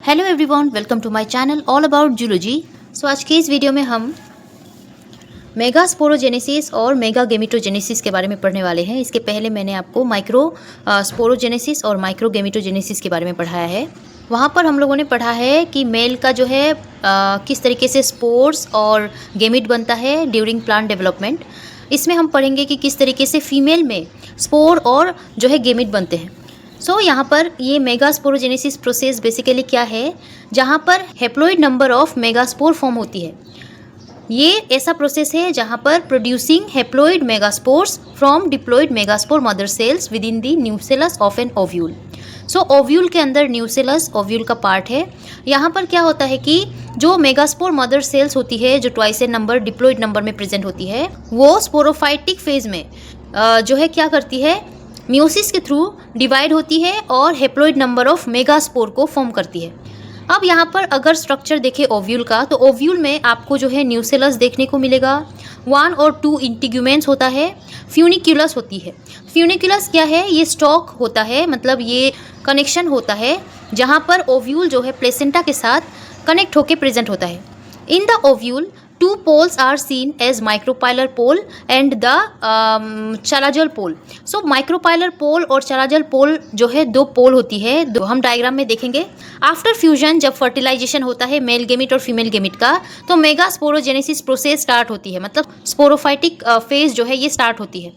Hello everyone, welcome to my channel all about zoology. So आज के इस video में हम मेगा स्पोरोजेनेसिस और मेगा गेमेटोजेनेसिस के बारे में पढ़ने वाले हैं। इसके पहले मैंने आपको माइक्रो स्पोरोजेनेसिस और माइक्रो गेमेटोजेनेसिस के बारे में पढ़ाया है। वहाँ पर हम लोगों ने पढ़ा है कि मेल का जो है किस तरीके से स्पोर्स और गेमिट बनता है ड्यूरिंग प्लांट डेवलपमेंट। इसमें हम पढ़ेंगे कि किस तरीके से फीमेल में स्पोर और जो है गेमिट बनते हैं। यहाँ पर ये मेगा स्पोरोजेनेसिस प्रोसेस बेसिकली क्या है, जहाँ पर haploid number of megaspore form होती है। ये ऐसा प्रोसेस है जहाँ पर producing haploid megaspores from diploid megaspore mother cells within the nucellus of an ovule. Ovule के अंदर न्यूसेलस ओव्यूल का पार्ट है। यहाँ पर क्या होता है कि जो मेगास्पोर मदर सेल्स होती है, जो twice n number diploid number में प्रेजेंट होती है, वो स्पोरोफाइटिक फेज में जो है क्या करती है, मियोसिस के थ्रू डिवाइड होती है और हेप्लॉइड नंबर ऑफ मेगास्पोर को फॉर्म करती है। अब यहाँ पर अगर स्ट्रक्चर देखें ओव्यूल का, तो ओव्यूल में आपको जो है न्यूसेलस देखने को मिलेगा, 1 और 2 इंटीग्यूमेंट्स होता है, फ्यूनिक्यूलस होती है। फ्यूनिक्यूलस क्या है, ये स्टॉक होता है, मतलब ये कनेक्शन होता है जहाँ पर ओव्यूल जो है प्लेसेंटा के साथ कनेक्ट होके प्रेजेंट होता है। In the ovule 2 poles are seen as micropylar pole and the chalazal pole. Micropylar pole और chalazal pole जो है 2 पोल होती है, दो हम डायग्राम में देखेंगे। आफ्टर फ्यूजन जब फर्टिलाइजेशन होता है मेल गेमिट और फीमेल गेमिट का, तो मेगा स्पोरोजेनेसिस प्रोसेस स्टार्ट होती है, मतलब स्पोरोफाइटिक फेज जो है ये स्टार्ट होती है।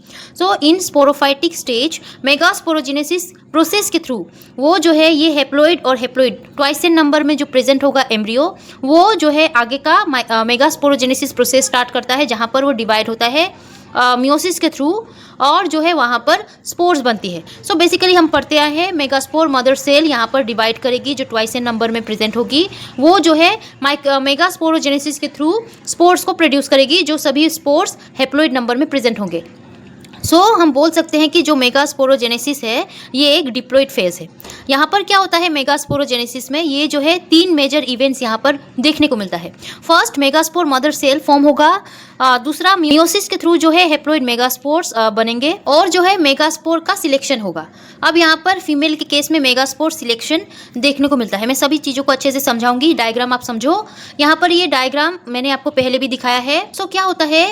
In sporophytic stage mega sporogenesis process के थ्रू वो जो है ये हेप्लॉइड और हेप्लॉइड ट्वाइस एन नंबर में जो प्रेजेंट होगा एम्ब्रियो, वो जो है आगे का मेगा स्पोरोजेनेसिस प्रोसेस स्टार्ट करता है, जहाँ पर वो डिवाइड होता है मियोसिस के थ्रू और जो है वहाँ पर स्पोर्स बनती है। बेसिकली हम पढ़ते आए हैं मेगास्पोर मदर सेल यहाँ पर डिवाइड करेगी, जो ट्वाइस एन नंबर में प्रेजेंट होगी, वो जो है मेगा स्पोरोजेनेसिस के थ्रू स्पोर्स को प्रोड्यूस करेगी, जो सभी स्पोर्स हेप्लॉइड नंबर में प्रेजेंट होंगे। हम बोल सकते हैं कि जो मेगा स्पोरोजेनेसिस है ये एक डिप्लॉइड फेज है। यहाँ पर क्या होता है मेगा स्पोरोजेनेसिस में, ये जो है 3 मेजर इवेंट्स यहाँ पर देखने को मिलता है। First, megaspore mother cell form होगा, दूसरा मियोसिस के थ्रू जो है हेप्लॉइड मेगास्पोर्स बनेंगे, और जो है मेगास्पोर का सिलेक्शन होगा। अब यहाँ पर फीमेल के केस में मेगास्पोर सिलेक्शन देखने को मिलता है। मैं सभी चीज़ों को अच्छे से समझाऊंगी, डायग्राम आप समझो। यहाँ पर ये डायग्राम मैंने आपको पहले भी दिखाया है। क्या होता है,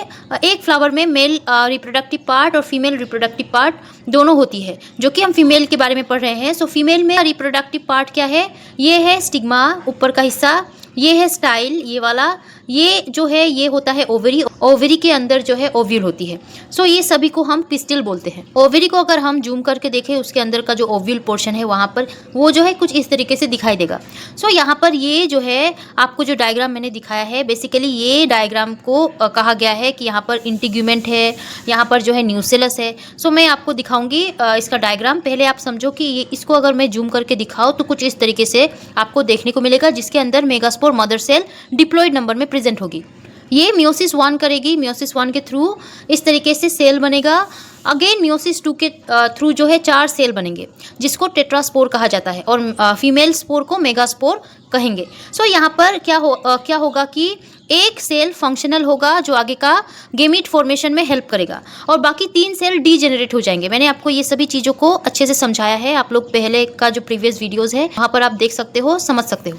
एक फ्लावर में मेल रिप्रोडक्टिव पार्ट और फीमेल रिप्रोडक्टिव पार्ट दोनों होती है, जो कि हम फीमेल के बारे में पढ़ रहे हैं। फीमेल में रिप्रोडक्टिव पार्ट क्या है, ये है स्टिग्मा ऊपर का हिस्सा, ये है स्टाइल ये वाला, ये जो है ये होता है ओवरी, ओवरी के अंदर जो है ओव्यूल होती है। ये सभी को हम पिस्टिल बोलते हैं। ओवरी को अगर हम जूम करके देखें, उसके अंदर का जो ओव्यूल पोर्शन है वहाँ पर वो जो है कुछ इस तरीके से दिखाई देगा। यहाँ पर ये जो है आपको जो डायग्राम मैंने दिखाया है, बेसिकली ये डायग्राम को कहा गया है कि यहाँ पर इंटीग्यूमेंट है, यहाँ पर जो है न्यूसेलस है। मैं आपको दिखाऊंगी इसका डायग्राम। पहले आप समझो कि इसको अगर मैं जूम करके दिखाऊँ तो कुछ इस तरीके से आपको देखने को मिलेगा, जिसके अंदर megaspore mother cell diploid number में प्रेजेंट होगी। ये मियोसिस 1 करेगी, मियोसिस 1 के थ्रू इस तरीके से सेल बनेगा। अगेन मियोसिस 2 के थ्रू जो है 4 सेल बनेंगे, जिसको टेट्रास्पोर कहा जाता है, और फीमेल स्पोर को मेगास्पोर कहेंगे। यहाँ पर क्या होगा कि एक सेल फंक्शनल होगा जो आगे का गेमिट फॉर्मेशन में हेल्प करेगा, और बाकी 3 सेल डीजेनरेट हो जाएंगे। मैंने आपको ये सभी चीज़ों को अच्छे से समझाया है, आप लोग पहले का जो प्रीवियस वीडियोज़ है वहाँ पर आप देख सकते हो, समझ सकते हो।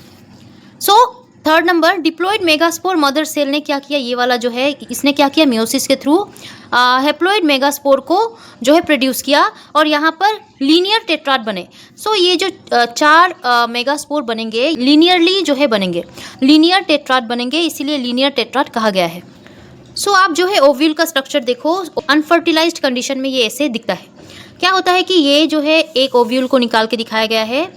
Third number, diploid megaspore mother cell ने क्या किया, ये वाला जो है इसने क्या किया, मियोसिस के थ्रू हेप्लॉइड मेगास्पोर को जो है प्रोड्यूस किया, और यहाँ पर लीनियर टेट्राड बने। ये जो 4 मेगास्पोर बनेंगे लीनियरली जो है बनेंगे, लीनियर टेट्राड बनेंगे, इसीलिए लीनियर टेट्राड कहा गया है। आप जो है ओव्यूल का स्ट्रक्चर देखो, अनफर्टिलाइज्ड कंडीशन में ये ऐसे दिखता है। क्या होता है कि ये जो है एक ओव्यूल को निकाल के दिखाया गया है।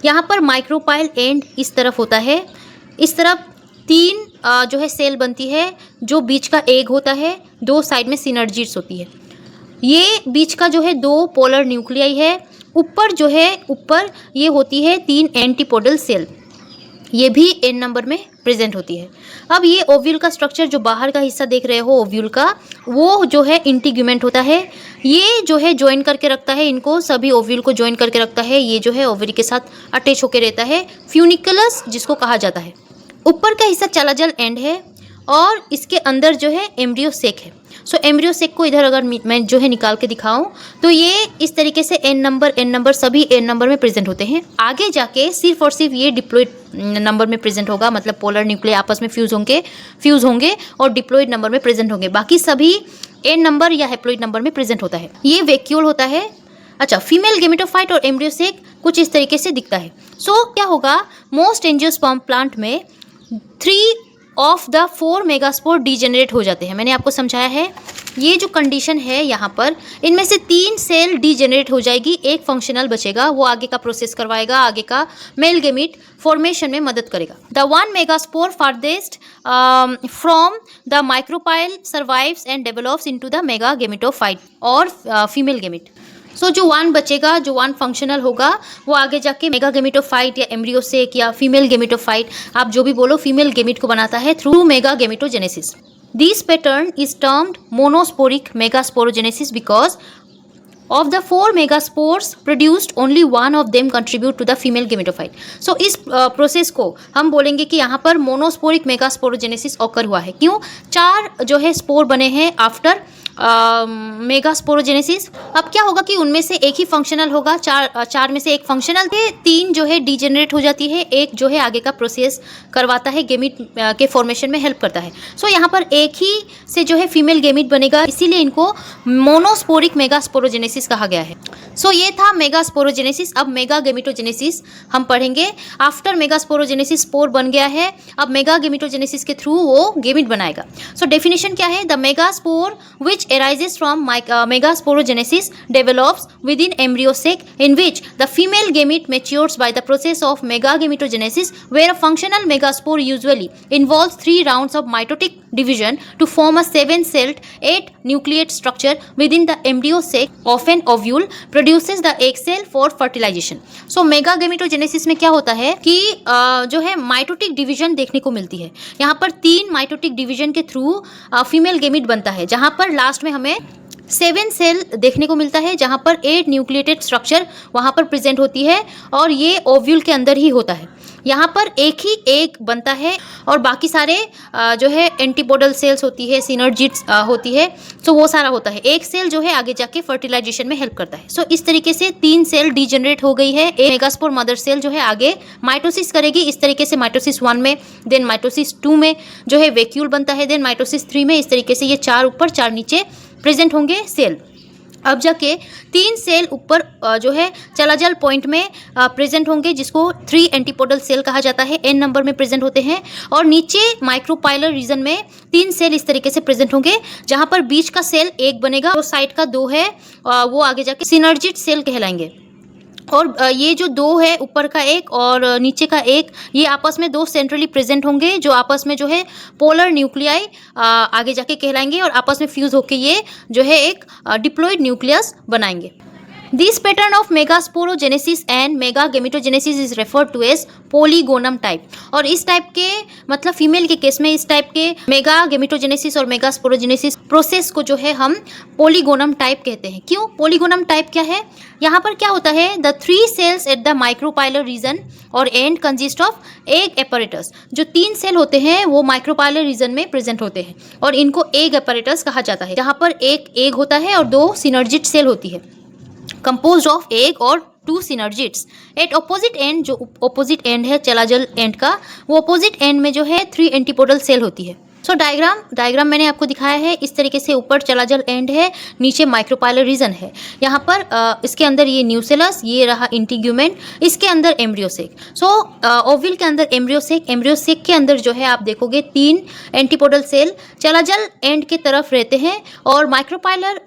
यहाँ पर माइक्रोपाइल एंड इस तरफ होता है, इस तरफ 3 जो है सेल बनती है, जो बीच का एग होता है, 2 साइड में सिनर्जीट्स होती है। ये बीच का जो है 2 पोलर न्यूक्लियाई है, ऊपर जो है ऊपर ये होती है 3 एंटीपोडल सेल, ये भी एन नंबर में प्रेजेंट होती है। अब ये ओव्यूल का स्ट्रक्चर, जो बाहर का हिस्सा देख रहे हो ओव्यूल का, वो जो है इंटीग्यूमेंट होता है। ये जो है ज्वाइन करके रखता है, इनको सभी ओव्यूल को ज्वाइन करके रखता है। ये जो है ओवरी के साथ अटैच होकर रहता है, फ्यूनिकुलस जिसको कहा जाता है। ऊपर का हिस्सा चलाजल एंड है, और इसके अंदर जो है एम्ब्रियो सेक है। सो एम्ब्रियो सेक को इधर अगर मैं जो है निकाल के दिखाऊं तो ये इस तरीके से n नंबर सभी n नंबर में प्रेजेंट होते हैं। आगे जाके सिर्फ और सिर्फ ये डिप्लॉइड नंबर में प्रेजेंट होगा, मतलब पोलर न्यूक्लियाई आपस में फ्यूज होंगे और डिप्लॉइड नंबर में प्रेजेंट होंगे। बाकी सभी n नंबर या हैप्लॉइड नंबर में प्रेजेंट होता है। ये वैक्यूल होता है। अच्छा, फीमेल गेमेटोफाइट और एम्ब्रियो सेक कुछ इस तरीके से दिखता है। सो क्या होगा, मोस्ट एंजियोस्पर्म प्लांट में 3 ऑफ द 4 मेगास्पोर डीजेनरेट हो जाते हैं। मैंने आपको समझाया है ये जो कंडीशन है यहाँ पर, इनमें से 3 सेल डीजेनरेट हो जाएगी, एक फंक्शनल बचेगा, वो आगे का प्रोसेस करवाएगा, आगे का मेल गेमीट फॉर्मेशन में मदद करेगा। The 1 megaspore farthest from the micropyle survives and develops into the mega gametophyte और फीमेल गेमिट। सो जो 1 बचेगा, जो 1 फंक्शनल होगा, वो आगे जाके मेगा गेमेटोफाइट या एम्ब्रियो सेक या फीमेल गेमेटोफाइट, आप जो भी बोलो, फीमेल गेमिट को बनाता है through mega gametogenesis. This pattern is termed monosporic megasporogenesis because of the 4 megaspores produced only 1 of them contribute to the female gametophyte। so इस प्रोसेस को हम बोलेंगे कि यहाँ पर मोनोस्पोरिक मेगास्पोरोजेनेसिस ऑकर हुआ है। क्यों? 4 जो है स्पोर बने हैं आफ्टर मेगास्पोरोजेनेसिस। अब क्या होगा कि उनमें से एक ही फंक्शनल होगा, 4 में से एक फंक्शनल थे, 3 जो है डीजेनरेट हो जाती है, एक जो है आगे का प्रोसेस करवाता है, गेमिट के फॉर्मेशन में हेल्प करता है। सो यहाँ पर एक ही से जो है फीमेल गेमिट बनेगा, इसीलिए इनको मोनोस्पोरिक मेगास्पोरोजेनेसिस कहा गया है। सो ये था मेगास्पोरोजेनेसिस। अब मेगा गेमिटोजेनेसिस हम पढ़ेंगे। आफ्टर मेगास्पोरोजेनेसिस स्पोर बन गया है, अब मेगा गेमिटोजेनेसिस के थ्रू वो गेमिट बनाएगा। सो डेफिनेशन क्या है? The megaspore which arises from megasporogenesis develops within embryo sac in which the female gamete matures by the process of megagametogenesis, where a functional megaspore usually involves 3 rounds of mitotic division to form a 7-celled 8-nucleate structure within the embryo sac of an ovule produces the egg cell for fertilization। so megagametogenesis में क्या होता है कि जो है mitotic division देखने को मिलती है। यहाँ पर 3 माइटोटिक डिवीजन के थ्रू फीमेल गेमिट बनता है, जहाँ पर लास्ट में हमें 7 सेल देखने को मिलता है, जहाँ पर 8 न्यूक्लिएटेड स्ट्रक्चर वहाँ पर प्रेजेंट होती है और ये ओव्यूल के अंदर ही होता है। यहाँ पर एक ही एग बनता है और बाकी सारे जो है एंटीपोडल सेल्स होती है, सिनर्जिट्स होती है, तो वो सारा होता है। एक सेल जो है आगे जाके फर्टिलाइजेशन में हेल्प करता है। सो इस तरीके से 3 सेल डीजेनरेट हो गई है। एक मेगास्पोर मदर सेल जो है आगे माइटोसिस करेगी, इस तरीके से माइटोसिस 1 में, देन माइटोसिस 2 में जो है वैक्यूल बनता है, देन माइटोसिस 3 में। इस तरीके से ये 4 ऊपर 4 नीचे प्रेजेंट होंगे सेल। अब जाके 3 सेल ऊपर जो है चलाजल पॉइंट में प्रेजेंट होंगे, जिसको 3 एंटीपोडल सेल कहा जाता है, n नंबर में प्रेजेंट होते हैं। और नीचे माइक्रोपाइलर रीजन में 3 सेल इस तरीके से प्रेजेंट होंगे, जहां पर बीच का सेल एक बनेगा और साइड का 2 है, वो आगे जाके सिनर्जिट सेल कहलाएंगे। और ये जो 2 है, ऊपर का एक और नीचे का एक, ये आपस में 2 सेंट्रली प्रेजेंट होंगे, जो आपस में जो है पोलर न्यूक्लियाई आगे जाके कहलाएंगे और आपस में फ्यूज होके ये जो है एक डिप्लॉइड न्यूक्लियस बनाएंगे। This pattern of megasporogenesis and mega gametogenesis is referred to as polygonum type. और इस टाइप के मतलब फीमेल के केस में इस टाइप के मेगा गेमेटोजेनेसिस और मेगास्पोरोजेनेसिस प्रोसेस को जो है हम पोलीगोनम टाइप कहते हैं। क्यों पोलीगोनम टाइप क्या है? यहाँ पर क्या होता है, the 3 cells at the micropylar region और and consist of egg apparatus. जो 3 सेल होते हैं वो माइक्रोपाइलर रीजन में प्रेजेंट होते हैं और इनको एग एपरेटस कहा जाता है, जहाँ पर एक एग होता है और 2 सिनर्जिट सेल होती है, composed of egg और 2 synergids। एट ऑपोजिट एंड, जो ऑपोजिट एंड है चलाजल एंड का, वो ऑपोजिट एंड में जो है 3 एंटीपोडल सेल होती है। सो डायग्राम मैंने आपको दिखाया है इस तरीके से। ऊपर चलाजल एंड है, नीचे माइक्रोपाइलर रीजन है। यहाँ पर इसके अंदर ये न्यूसेलस, ये रहा इंटीग्यूमेंट, इसके अंदर एम्ब्रियोसेक। सो ओविल के अंदर एम्ब्रियोसेक, एम्ब्रियोसेक के अंदर जो है आप देखोगे 3 एंटीपोडल सेल चलाजल एंड के तरफ रहते हैं और माइक्रोपाइलर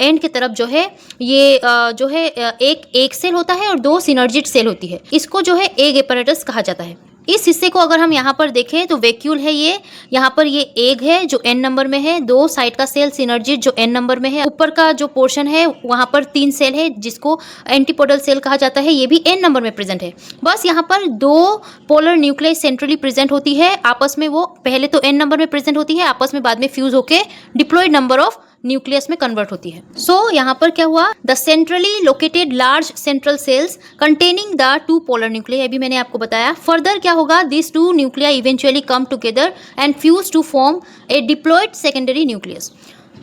एंड की तरफ जो है ये जो है एक सेल होता है और 2 सिनर्जिट सेल होती है। इसको जो है एग एपरेटस कहा जाता है। इस हिस्से को अगर हम यहाँ पर देखें तो वैक्यूल है ये, यहाँ पर ये एग है जो n नंबर में है, 2 साइड का सेल सिनर्जिट जो n नंबर में है, ऊपर का जो पोर्शन है वहाँ पर 3 सेल है जिसको एंटीपोडल सेल कहा जाता है, ये भी n नंबर में प्रेजेंट है। बस यहाँ पर 2 पोलर न्यूक्लियाई सेंट्रली प्रेजेंट होती है, आपस में वो पहले तो n नंबर में प्रेजेंट होती है, आपस में बाद में फ्यूज होके डिप्लॉयड नंबर ऑफ न्यूक्लियस में कन्वर्ट होती है। सो यहाँ पर क्या हुआ, the centrally located large central cells containing the 2 polar nuclei, अभी मैंने आपको बताया। फर्दर क्या होगा, this 2 nuclei eventually come together and fuse to form a diploid secondary nucleus.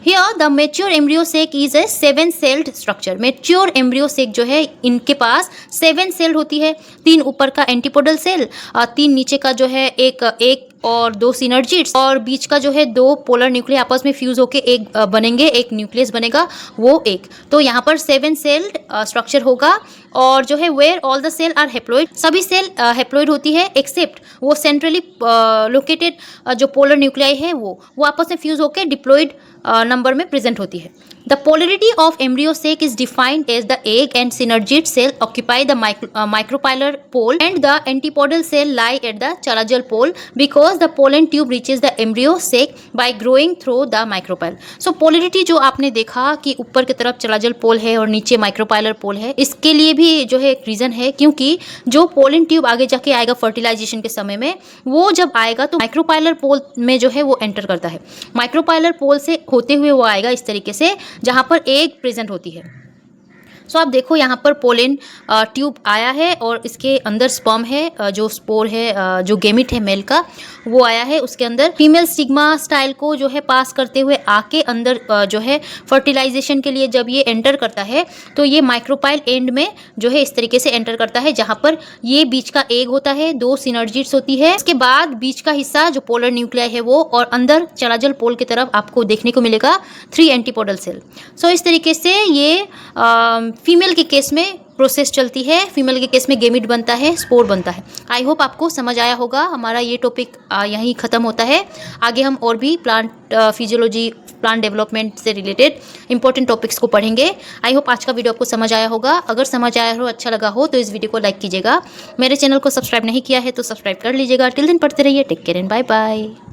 Here the mature embryo sac is a 7 celled structure. Mature embryo sac जो है इनके पास 7 cell होती है, 3 ऊपर का एंटीपोडल सेल, 3 नीचे का जो है एक और 2 सिनर्जिड्स, और बीच का जो है 2 पोलर न्यूक्लियस आपस में फ्यूज होके एक बनेंगे, एक न्यूक्लियस बनेगा वो एक। तो यहाँ पर 7 सेल्ड स्ट्रक्चर होगा, और जो है where all the cell are haploid, सभी सेल हेप्लॉइड होती है एक्सेप्ट वो सेंट्रली लोकेटेड जो पोलर न्यूक्लियाई है वो आपस में फ्यूज होकर डिप्लॉइड नंबर में प्रेजेंट होती है। The polarity of embryo sac is defined as the egg and synergid cell occupy the micropylar pole and the antipodal cell lie at the chalazal pole because the pollen tube reaches the embryo sac by growing through the micropyle. So polarity जो आपने देखा कि ऊपर की तरफ chalazal pole है और नीचे micropylar pole है, इसके लिए भी जो है एक रीज़न है, क्योंकि जो pollen tube आगे जाके आएगा फर्टिलाइजेशन के समय में, वो जब आएगा तो माइक्रोपाइलर पोल में जो है वो एंटर करता है। माइक्रोपाइलर पोल से होते हुए वो आएगा इस तरीके से जहाँ पर एग प्रेजेंट होती है। सो आप देखो यहाँ पर पोलन ट्यूब आया है और इसके अंदर स्पर्म है, जो स्पोर है, जो गेमिट है मेल का वो आया है, उसके अंदर फीमेल स्टिग्मा स्टाइल को जो है पास करते हुए आके अंदर जो है फर्टिलाइजेशन के लिए जब ये एंटर करता है तो ये माइक्रोपाइल एंड में जो है इस तरीके से एंटर करता है, जहाँ पर ये बीच का एग होता है, 2 सिनर्जिड्स होती है, इसके बाद बीच का हिस्सा जो पोलर न्यूक्लियाई है वो, और अंदर चलाजल पोल की तरफ आपको देखने को मिलेगा 3 एंटीपोडल सेल। सो इस तरीके से ये फीमेल के केस में प्रोसेस चलती है, फीमेल के केस में गेमिट बनता है, स्पोर बनता है। आई होप आपको समझ आया होगा। हमारा ये टॉपिक यहीं ख़त्म होता है। आगे हम और भी प्लांट फिजियोलॉजी, प्लांट डेवलपमेंट से रिलेटेड इंपॉर्टेंट टॉपिक्स को पढ़ेंगे। आई होप आज का वीडियो आपको समझ आया होगा। अगर समझ आया हो, अच्छा लगा हो तो इस वीडियो को लाइक कीजिएगा। मेरे चैनल को सब्सक्राइब नहीं किया है तो सब्सक्राइब कर लीजिएगा। टिल दिन पढ़ते रहिए। Take care and bye bye.